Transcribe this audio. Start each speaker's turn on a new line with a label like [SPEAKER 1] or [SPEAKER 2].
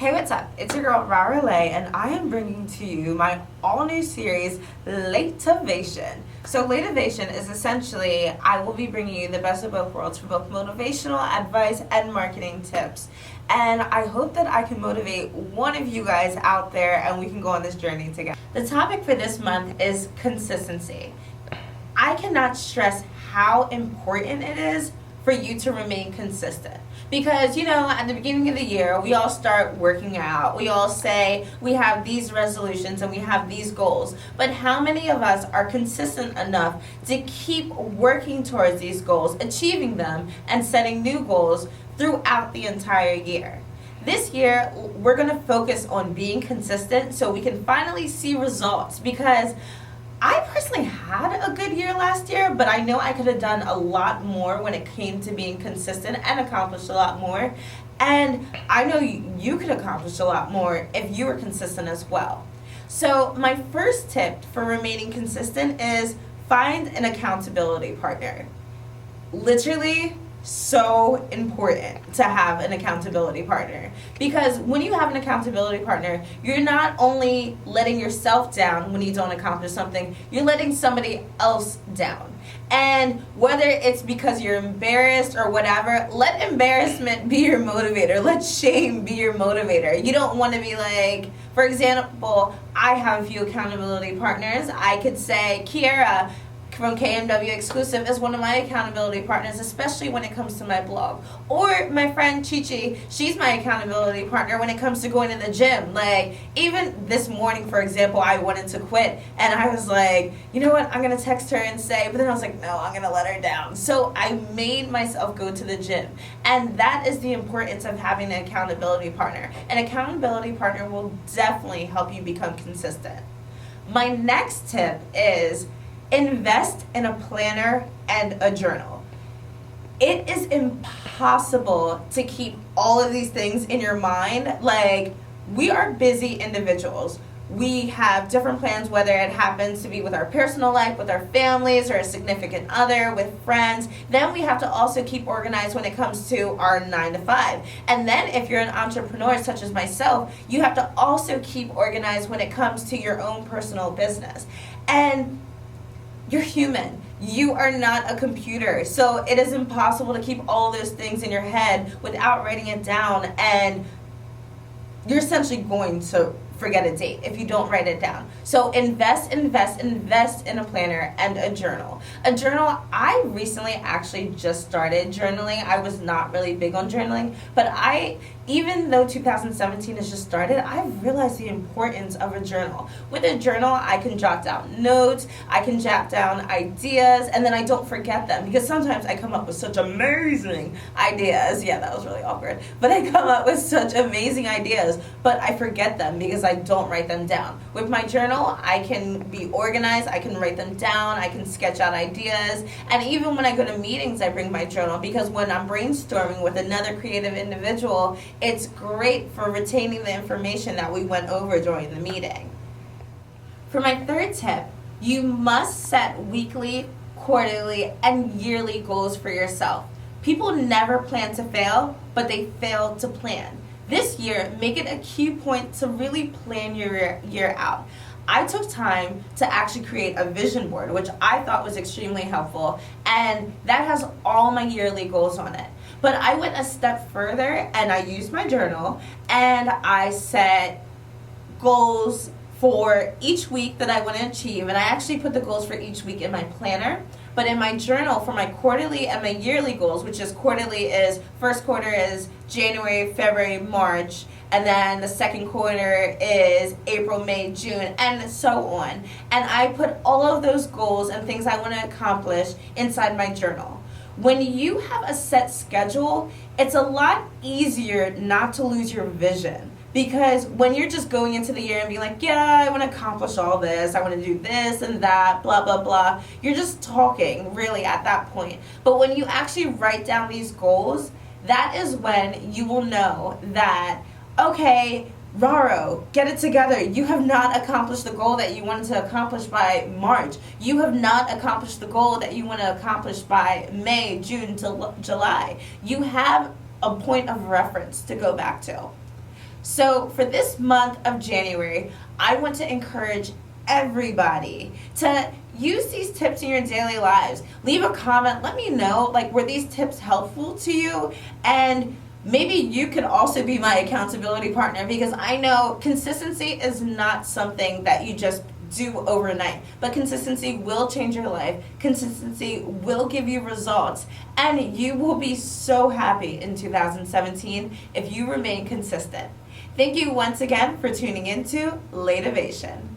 [SPEAKER 1] Hey, what's up? It's your girl Raro Lae, and I am bringing to you my all-new series, LaeTivation. So LaeTivation is essentially, I will be bringing you the best of both worlds for both motivational advice and marketing tips. And I hope that I can motivate one of you guys out there and we can go on this journey together. The topic for this month is consistency. I cannot stress how important it is for you to remain consistent. Because, at the beginning of the year, we all start working out. We all say we have these resolutions and we have these goals. But how many of us are consistent enough to keep working towards these goals, achieving them, and setting new goals throughout the entire year? This year, we're going to focus on being consistent so we can finally see results, because I personally had a good year last year, but I know I could have done a lot more when it came to being consistent and accomplished a lot more. And I know you could accomplish a lot more if you were consistent as well. So my first tip for remaining consistent is find an accountability partner. Literally, so important to have an accountability partner, because when you have an accountability partner, you're not only letting yourself down when you don't accomplish something, you're letting somebody else down. And whether it's because you're embarrassed or whatever, let embarrassment be your motivator. Let shame be your motivator. You don't want to be like, for example, I have a few accountability partners. I could say Kiara from KMW Exclusive is one of my accountability partners, especially when it comes to my blog. Or my friend Chichi, she's my accountability partner when it comes to going to the gym. Like, even this morning, for example, I wanted to quit, and I was like, you know what, I'm going to text her and say, but then I was like, no, I'm going to let her down. So I made myself go to the gym. And that is the importance of having an accountability partner. An accountability partner will definitely help you become consistent. My next tip is invest in a planner and a journal. It is impossible to keep all of these things in your mind. Like, we are busy individuals. We have different plans, whether it happens to be with our personal life, with our families, or a significant other, with friends. Then we have to also keep organized when it comes to our 9 to 5. And then if you're an entrepreneur such as myself, you have to also keep organized when it comes to your own personal business. And you're human. You are not a computer. So it is impossible to keep all those things in your head without writing it down. And you're essentially going to forget a date if you don't write it down. So invest in a planner and a journal. A journal, I recently actually just started journaling. I was not really big on journaling, but even though 2017 has just started, I've realized the importance of a journal. With a journal, I can jot down notes, I can jot down ideas, and then I don't forget them, because sometimes I come up with such amazing ideas. Yeah, that was really awkward. But I come up with such amazing ideas, but I forget them because I don't write them down. With my journal, I can be organized, I can write them down, I can sketch out ideas, and even when I go to meetings, I bring my journal, because when I'm brainstorming with another creative individual, it's great for retaining the information that we went over during the meeting. For my third tip, you must set weekly, quarterly, and yearly goals for yourself. People never plan to fail, but they fail to plan. This year, make it a key point to really plan your year out. I took time to actually create a vision board, which I thought was extremely helpful, and that has all my yearly goals on it. But I went a step further, and I used my journal, and I set goals for each week that I want to achieve, and I actually put the goals for each week in my planner. But in my journal, for my quarterly and my yearly goals, which is quarterly is, first quarter is January, February, March, and then the second quarter is April, May, June, and so on. And I put all of those goals and things I want to accomplish inside my journal. When you have a set schedule, it's a lot easier not to lose your vision. Because when you're just going into the year and being like, yeah, I want to accomplish all this, I want to do this and that, blah, blah, blah, you're just talking really at that point. But when you actually write down these goals, that is when you will know that, okay, Raro, get it together. You have not accomplished the goal that you wanted to accomplish by March. You have not accomplished the goal that you want to accomplish by May, June, to July. You have a point of reference to go back to. So for this month of January, I want to encourage everybody to use these tips in your daily lives. Leave a comment, let me know, like, were these tips helpful to you? And maybe you could also be my accountability partner, because I know consistency is not something that you just do overnight, but consistency will change your life. Consistency will give you results, and you will be so happy in 2017 if you remain consistent. Thank you once again for tuning into LaeTivation.